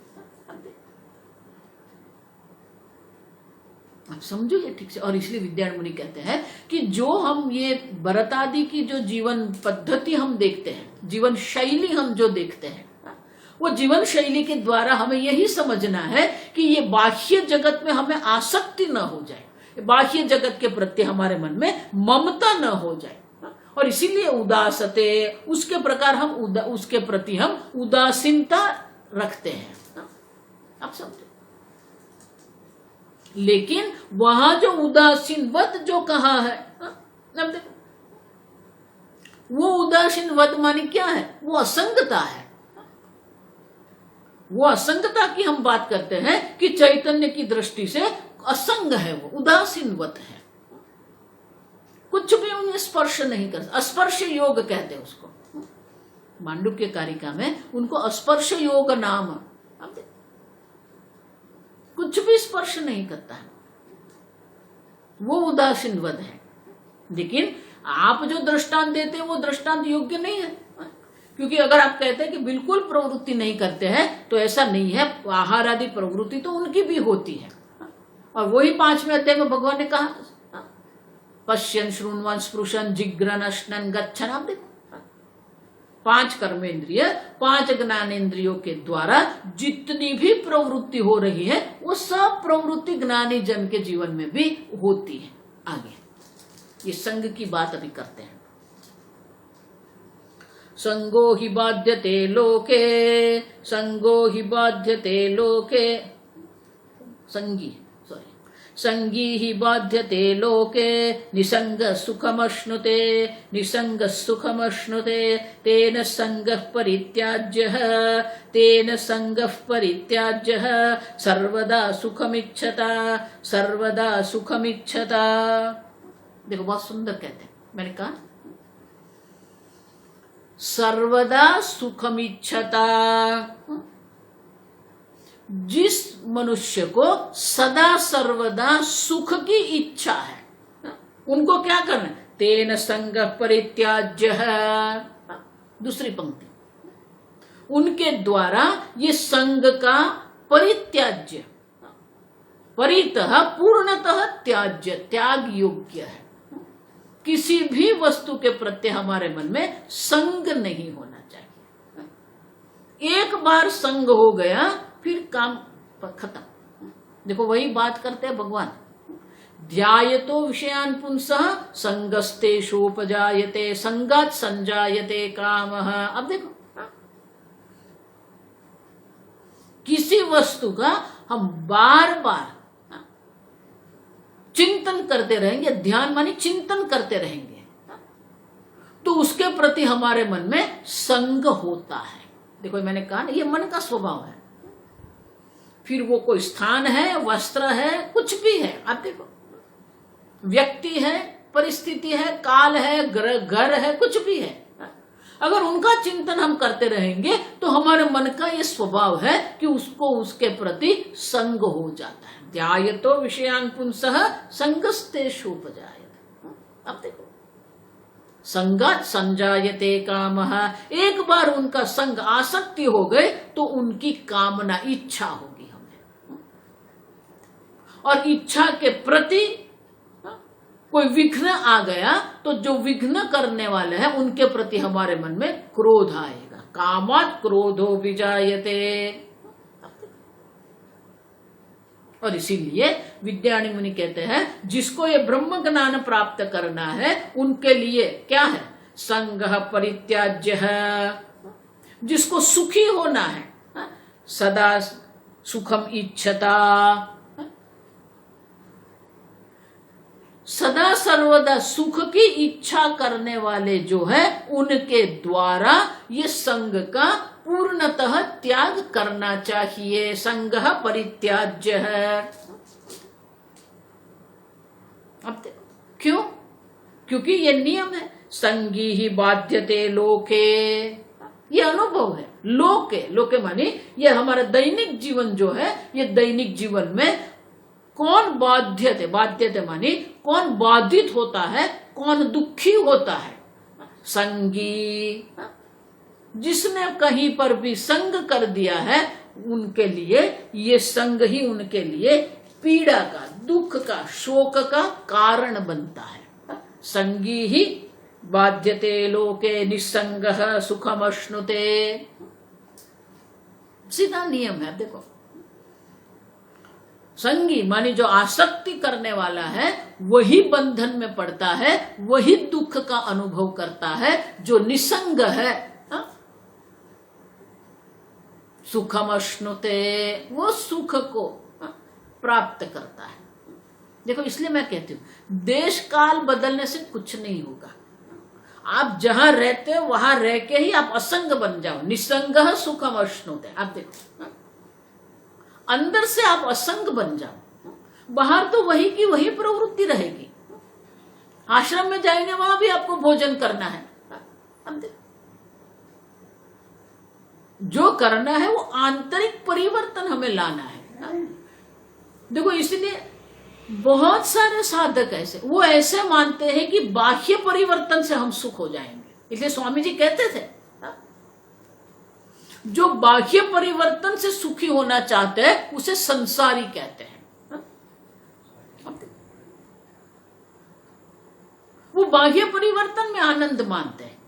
आप समझो ये ठीक से। और इसलिए विद्यारण्य मुनि कहते हैं कि जो हम ये भरत आदि की जो जीवन पद्धति हम देखते हैं, जीवन शैली हम जो देखते हैं, वो जीवन शैली के द्वारा हमें यही समझना है कि ये बाह्य जगत में हमें आसक्ति न हो जाए, बाह्य जगत के प्रति हमारे मन में ममता न हो जाए, और इसीलिए उदासते, उसके प्रकार हम उसके प्रति हम उदासीनता रखते हैं। आप समझे? लेकिन वहां जो उदासीनवत जो कहा है, अब देखो, वो उदासीनवत माने क्या है? वो असंगता है। वो असंगता की हम बात करते हैं कि चैतन्य की दृष्टि से असंग है, वो उदासीनवत है, कुछ भी उन्हें स्पर्श नहीं कर, अस्पर्श योग कहते हैं उसको। मांडुक्य कारिका में उनको अस्पर्श योग नाम, कुछ भी स्पर्श नहीं करता है, वो उदासीनवत है। लेकिन आप जो दृष्टांत देते हैं वो दृष्टांत योग्य नहीं है, क्योंकि अगर आप कहते हैं कि बिल्कुल प्रवृत्ति नहीं करते हैं तो ऐसा नहीं है, आहार आदि प्रवृत्ति तो उनकी भी होती है। और वही 5वें अध्याय में भगवान ने कहा, पश्यन श्रृण्वन स्पृशन जिग्रन अश्नन गच्छन। आप देखो, 5 कर्मेंद्रिय, 5 ज्ञानेन्द्रियों के द्वारा जितनी भी प्रवृत्ति हो रही है वो सब प्रवृत्ति ज्ञानी जन के जीवन में भी होती है। आगे ये संग की बात अभी करते हैं। संगो हि बाध्यते लोके, संगो हि बाध्यते लोके, संगी ही बाध्यते लोके, निसंग सुखमश्नुते, निसंग सुखमश्नुते, तेन संगः परित्याज्यः, तेन संगः परित्याज्यः, सर्वदा सुखमिच्छता, सर्वदा सुखमिच्छता। देखो बहुत सुंदर कहते हैं, मैंने कहा सर्वदा सुखमिच्छता, जिस मनुष्य को सदा सर्वदा सुख की इच्छा है, उनको क्या करना है? तेन संग परित्याज्य है। दूसरी पंक्ति, उनके द्वारा ये संग का परित्याज्य, परितः पूर्णतः त्याज्य, त्याग योग्य है। किसी भी वस्तु के प्रति हमारे मन में संग नहीं होना चाहिए। एक बार संग हो गया फिर काम खत्म। देखो वही बात करते हैं भगवान, ध्यायतो विषयान् पुंसः संगस्तेषोपजायते संगात् संजायते कामः। अब देखो किसी वस्तु का हम बार बार चिंतन करते रहेंगे, ध्यान माने चिंतन करते रहेंगे, तो उसके प्रति हमारे मन में संग होता है। देखो मैंने कहा ना, ये मन का स्वभाव है। फिर वो कोई स्थान है, वस्त्र है, कुछ भी है, आप देखो व्यक्ति है, परिस्थिति है, काल है, घर है, कुछ भी है, अगर उनका चिंतन हम करते रहेंगे तो हमारे मन का ये स्वभाव है कि उसको उसके प्रति संग हो जाता है। ध्यायतो विषयान् पुंसः संगस्तेषोपजायते। अब देखो संगात् संजायते कामः, एक बार उनका संग आसक्ति हो गए तो उनकी कामना, इच्छा होगी हमें, और इच्छा के प्रति कोई विघ्न आ गया तो जो विघ्न करने वाले हैं उनके प्रति हमारे मन में क्रोध आएगा। कामात् क्रोधो विजायते। और इसीलिए विद्यारण्य मुनि कहते हैं जिसको ये ब्रह्म ज्ञान प्राप्त करना है उनके लिए क्या है? संगः परित्याज्य है। जिसको सुखी होना है, सदा सुखम इच्छता, सदा सर्वदा सुख की इच्छा करने वाले जो है उनके द्वारा ये संग का पूर्णतः त्याग करना चाहिए। संगः परित्याज्य है। अब क्यों? क्योंकि ये नियम है, संगी ही बाध्यते लोके, ये अनुभव है। लोके, लोके माने ये हमारा दैनिक जीवन जो है, ये दैनिक जीवन में कौन बाध्यते, बाध्यते माने कौन बाधित होता है, कौन दुखी होता है? संगी, जिसने कहीं पर भी संग कर दिया है उनके लिए ये संग ही उनके लिए पीड़ा का, दुख का, शोक का कारण बनता है। संगी ही बाध्यते लोके निसंगः सुखमश्नुते। सीधा नियम है। देखो संगी माने जो आसक्ति करने वाला है वही बंधन में पड़ता है, वही दुख का अनुभव करता है। जो निसंग है सुखम अश्नुते, वो सुख को प्राप्त करता है। देखो इसलिए मैं कहती हूं देश काल बदलने से कुछ नहीं होगा। आप जहां रहते हो वहां रह के ही आप असंग बन जाओ। निसंगः सुखम अश्नुते। आप देखो अंदर से आप असंग बन जाओ, बाहर तो वही की वही प्रवृत्ति रहेगी। आश्रम में जाएंगे वहां भी आपको भोजन करना है। जो करना है वो आंतरिक परिवर्तन हमें लाना है। देखो इसलिए बहुत सारे साधक ऐसे वो ऐसे मानते हैं कि बाह्य परिवर्तन से हम सुख हो जाएंगे। इसलिए स्वामी जी कहते थे जो बाह्य परिवर्तन से सुखी होना चाहते हैं उसे संसारी कहते हैं। वो बाह्य परिवर्तन में आनंद मानते हैं।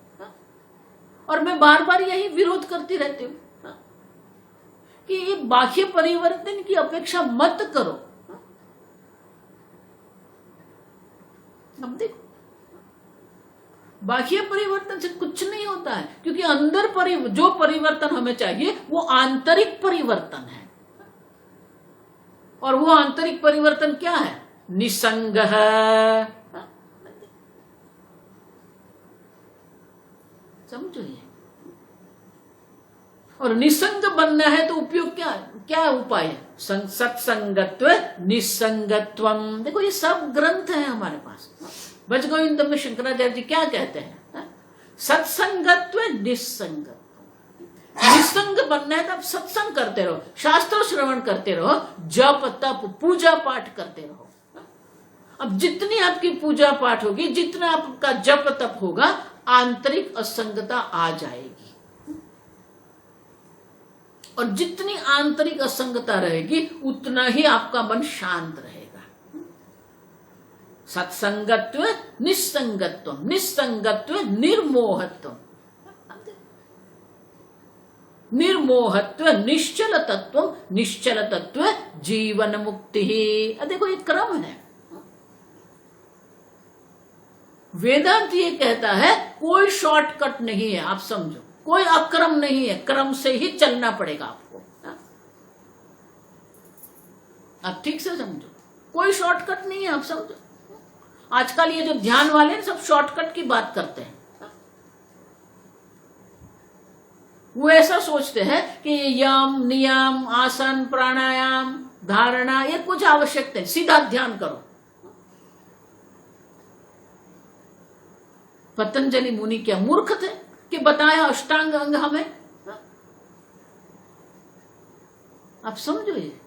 और मैं बार बार यही विरोध करती रहती हूं कि ये बाह्य परिवर्तन की अपेक्षा मत करो। अब देखो बाह्य परिवर्तन से कुछ नहीं होता है, क्योंकि अंदर जो परिवर्तन हमें चाहिए वो आंतरिक परिवर्तन है। और वो आंतरिक परिवर्तन क्या है? निसंग है। समझो ये। और निसंग बनना है तो उपयोग क्या है? क्या उपाय है? सत्संगत्व निसंगत्वम। देखो ये सब ग्रंथ है हमारे पास। भज गोविंद में शंकराचार्य जी क्या कहते हैं? सत्संगत्व निस्संगत्व। निस्संग बनना है तो आप सत्संग करते रहो, शास्त्र श्रवण करते रहो, जप तप पूजा पाठ करते रहो। अब जितनी आपकी पूजा पाठ होगी, जितना आपका जप तप होगा, आंतरिक असंगता आ जाएगी। और जितनी आंतरिक असंगता रहेगी उतना ही आपका मन शांत रहेगा। सत्संगत्व निस्संगत्व, निस्संगत्व निर्मोहत्व, निर्मोहत्व निश्चल तत्व, निश्चल तत्व जीवन मुक्ति। देखो ये क्रम है। वेदांत ये कहता है कोई शॉर्टकट नहीं है, आप समझो, कोई अक्रम नहीं है, क्रम से ही चलना पड़ेगा आपको। आप ठीक से समझो, कोई शॉर्टकट नहीं है, आप समझो। आजकल ये जो ध्यान वाले सब शॉर्टकट की बात करते हैं। वो ऐसा सोचते हैं कि यम नियम आसन प्राणायाम धारणा ये कुछ आवश्यक नहीं, सीधा ध्यान करो। पतंजलि मुनि क्या मूर्ख थे कि बताया अष्टांग अंग हमें? आप समझो, ये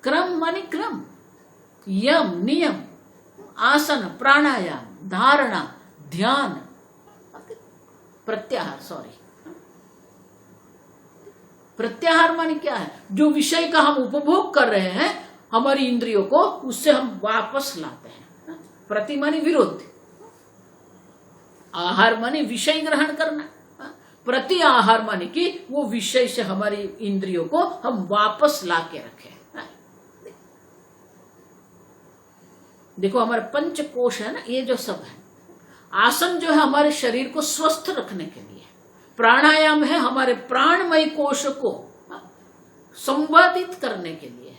क्रम माने क्रम, यम नियम आसन प्राणायाम धारणा ध्यान प्रत्याहार। सॉरी, प्रत्याहार माने क्या है? जो विषय का हम उपभोग कर रहे हैं हमारी इंद्रियों को, उससे हम वापस लाते हैं। प्रति माने विरोध, आहार माने विषय ग्रहण करना, प्रति आहार माने कि वो विषय से हमारी इंद्रियों को हम वापस ला के रखें। देखो हमारे पंच कोश है ना, ये जो सब है। आसन जो है हमारे शरीर को स्वस्थ रखने के लिए, प्राणायाम है हमारे प्राणमय कोश को संवादित करने के लिए।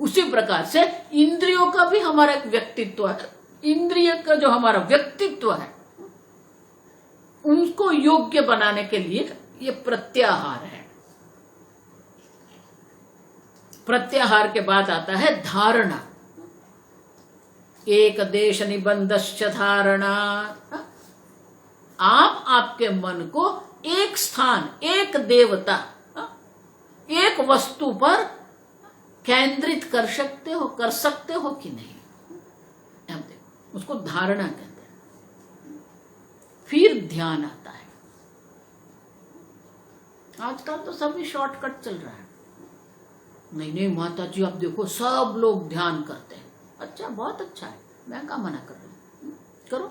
उसी प्रकार से इंद्रियों का भी हमारा एक व्यक्तित्व है। इंद्रिय का जो हमारा व्यक्तित्व है उनको योग्य बनाने के लिए ये प्रत्याहार है। प्रत्याहार के बाद आता है धारणा। एक देश निबंधश्च धारणा। आप आपके मन को एक स्थान, एक देवता, एक वस्तु पर केंद्रित कर सकते हो कि नहीं? उसको धारणा कहते हैं। फिर ध्यान आता है। आजकल तो सभी शॉर्टकट चल रहा है। नहीं माता जी आप देखो सब लोग ध्यान करते हैं। अच्छा, बहुत अच्छा है, मैं क्या मना कर रही हूं, करो।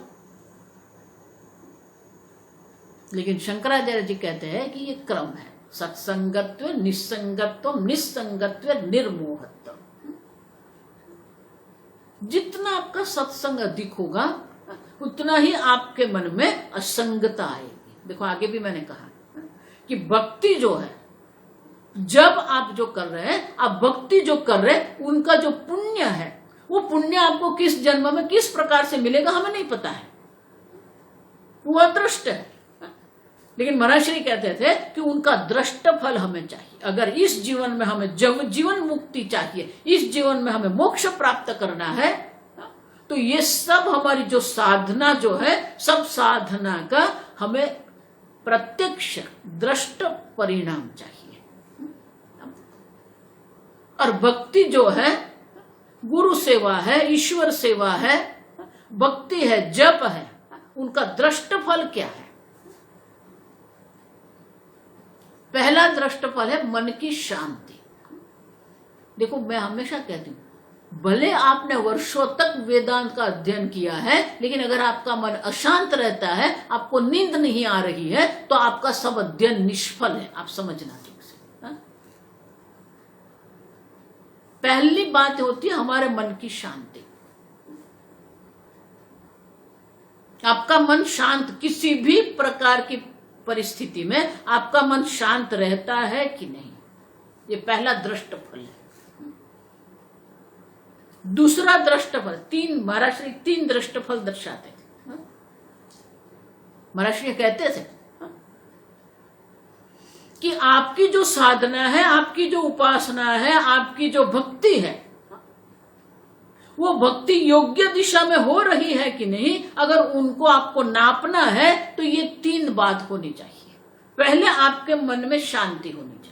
लेकिन शंकराचार्य जी कहते हैं कि ये क्रम है। सत्संगत्व निस्संगत्व, निस्संगत्व निर्मोहत्व। जितना आपका सत्संग अधिक होगा उतना ही आपके मन में असंगता आएगी। देखो आगे भी मैंने कहा कि भक्ति जो है, जब आप जो कर रहे हैं, आप भक्ति जो कर रहे हैं, उनका जो पुण्य है, वो पुण्य आपको किस जन्म में किस प्रकार से मिलेगा हमें नहीं पता है, वो अदृष्ट है। लेकिन महाराज श्री कहते थे कि उनका दृष्ट फल हमें चाहिए। अगर इस जीवन में हमें जीवन मुक्ति चाहिए, इस जीवन में हमें मोक्ष प्राप्त करना है, तो ये सब हमारी जो साधना जो है, सब साधना का हमें प्रत्यक्ष दृष्ट परिणाम चाहिए। और भक्ति जो है, गुरु सेवा है, ईश्वर सेवा है, भक्ति है, जप है, उनका दृष्ट फल क्या है? पहला दृष्ट फल है मन की शांति। देखो मैं हमेशा कहती हूं, भले आपने वर्षों तक वेदांत का अध्ययन किया है, लेकिन अगर आपका मन अशांत रहता है, आपको नींद नहीं आ रही है, तो आपका सब अध्ययन निष्फल है। आप समझना ठीक से। पहली बात होती है हमारे मन की शांति। आपका मन शांत, किसी भी प्रकार की परिस्थिति में आपका मन शांत रहता है कि नहीं, ये पहला दृष्ट फल है। दूसरा दृष्ट फल, महाराज श्री 3 दृष्ट फल दर्शाते थे। महाराज श्री कहते थे कि आपकी जो साधना है, आपकी जो उपासना है, आपकी जो भक्ति है, वो भक्ति योग्य दिशा में हो रही है कि नहीं, अगर उनको आपको नापना है तो ये 3 बात होनी चाहिए। पहले आपके मन में शांति होनी चाहिए।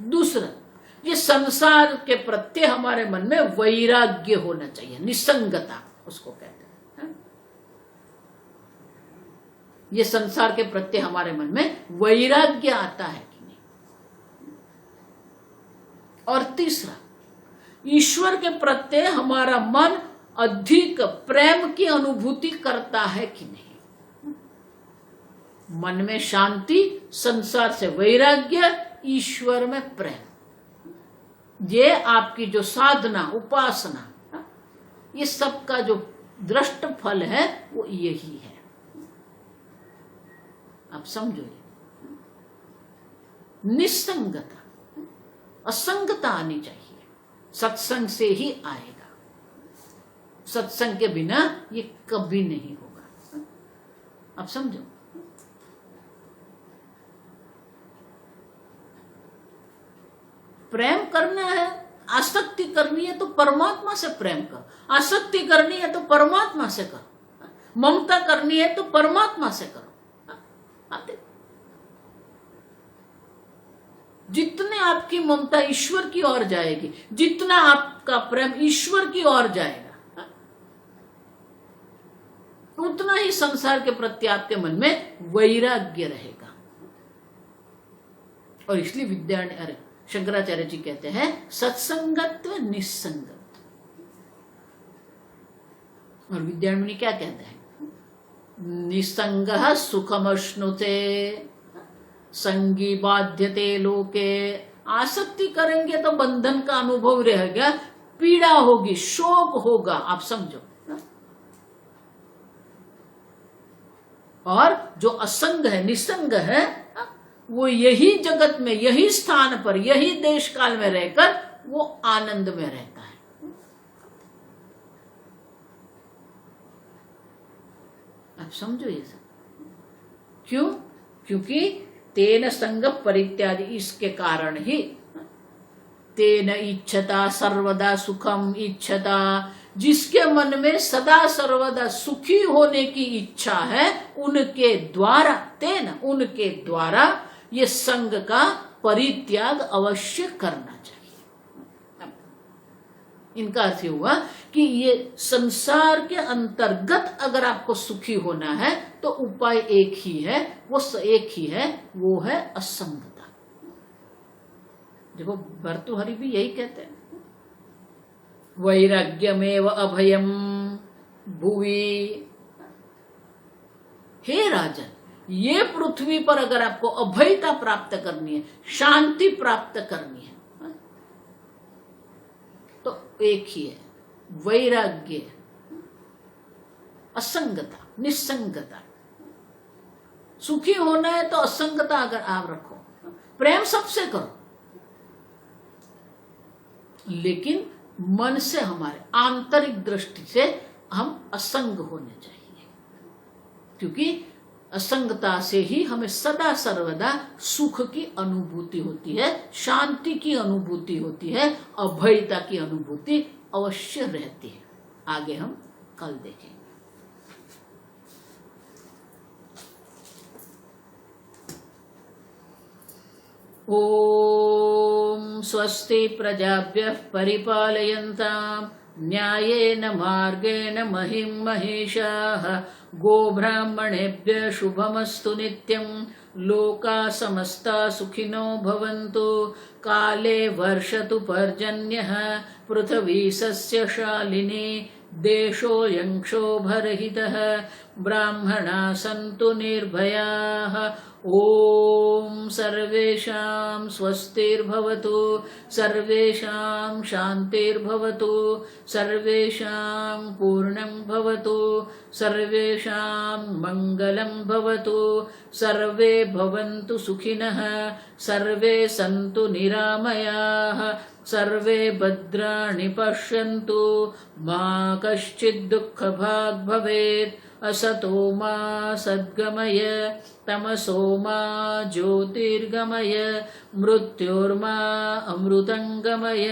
दूसरा, ये संसार के प्रत्यय हमारे मन में वैराग्य होना चाहिए, निसंगता उसको कहते हैं। ये संसार के प्रत्यय हमारे मन में वैराग्य आता है कि नहीं। और तीसरा, ईश्वर के प्रत्यय हमारा मन अधिक प्रेम की अनुभूति करता है कि नहीं। मन में शांति, संसार से वैराग्य, ईश्वर में प्रेम, ये आपकी जो साधना, उपासना, ये सबका जो दृष्ट फल है वो यही है। आप समझो, निसंगता, असंगता आनी चाहिए, सत्संग से ही आएगा। सत्संग के बिना ये कभी नहीं होगा। आप समझो, प्रेम करना है, आसक्ति करनी है तो परमात्मा से प्रेम कर, आसक्ति करनी है तो परमात्मा से करो, ममता करनी है तो परमात्मा से करो। जितने आपकी ममता ईश्वर की ओर जाएगी, जितना आपका प्रेम ईश्वर की ओर जाएगा, उतना ही संसार के प्रति आपके मन में वैराग्य रहेगा। और इसलिए शंकराचार्य जी कहते हैं सत्संगत्व निसंगत्व। और विद्यारण्य क्या कहते हैं, निसंगः सुखमश्नुते संगी बाध्यते लोके। आसक्ति करेंगे तो बंधन का अनुभव रहेगा, पीड़ा होगी, शोक होगा। आप समझो। और जो असंग है, निसंग है, वो यही जगत में, यही स्थान पर, यही देश काल में रहकर वो आनंद में रहता है। आप समझो ये सब। क्यों? क्योंकि तेन संग परित्यादि, इसके कारण ही तेन इच्छता सर्वदा सुखम इच्छता। जिसके मन में सदा सर्वदा सुखी होने की इच्छा है, उनके द्वारा, तेन, उनके द्वारा ये संग का परित्याग अवश्य करना चाहिए। इनका अर्थ हुआ कि ये संसार के अंतर्गत अगर आपको सुखी होना है तो उपाय एक ही है, वो है असंगता। देखो भर्तृहरि भी यही कहते हैं, वैराग्यमेव अभयम भुवि। हे राजन, ये पृथ्वी पर अगर आपको अभयता प्राप्त करनी है, शांति प्राप्त करनी है, तो एक ही है, वैराग्य, असंगता, निसंगता। सुखी होना है तो असंगता अगर आप रखो, प्रेम सबसे करो, लेकिन मन से, हमारे आंतरिक दृष्टि से हम असंग होने चाहिए। क्योंकि असंगता से ही हमें सदा सर्वदा सुख की अनुभूति होती है, शांति की अनुभूति होती है, अभयता की अनुभूति अवश्य रहती है। आगे हम कल देखेंगे। ओम स्वस्ति प्रजाभ्यः परिपालयन्ताम् न्यायेन मार्गेण महिं महिषाः। गोब्राह्मणेभ्यः शुभमस्तु नित्यं। लोकाः समस्ताः सुखिनो भवन्तु। काले वर्षतु पर्जन्यः। पृथिवी सस्यशालिनी। देशोऽयं क्षोभरहितः। ब्राह्मणाः सन्तु निर्भयाः। ओम सर्वेषां स्वस्तिर्भवतु, सर्वेषां शान्तिर्भवतु, सर्वेषां पूर्णं भवतु, सर्वेषां मङ्गलं भवतु, सर्वे भवन्तु सुखिनः, सर्वे सन्तु निरामयाः, सर्वे भद्राणि पश्यन्तु, मा कश्चित् दुःखभाग् भवेत्। असतो मा सद्गमय तमसो मा ज्योतिर्गमय मृत्योर्मा अमृतंगमय।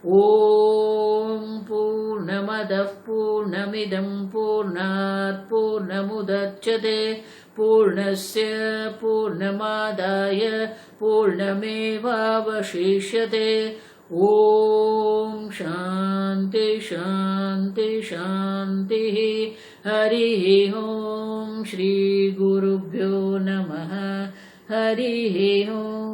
ॐ पूर्णमदः पूर्णमिदं पूर्णात् पूर्णमुदच्यते पूर्णस्य पूर्णमादाय पूर्णमेवावशिष्यते। ॐ शान्ति शान्ति शान्तिः। हरिः ॐ श्री गुरुभ्यो नमः। हरिः ॐ।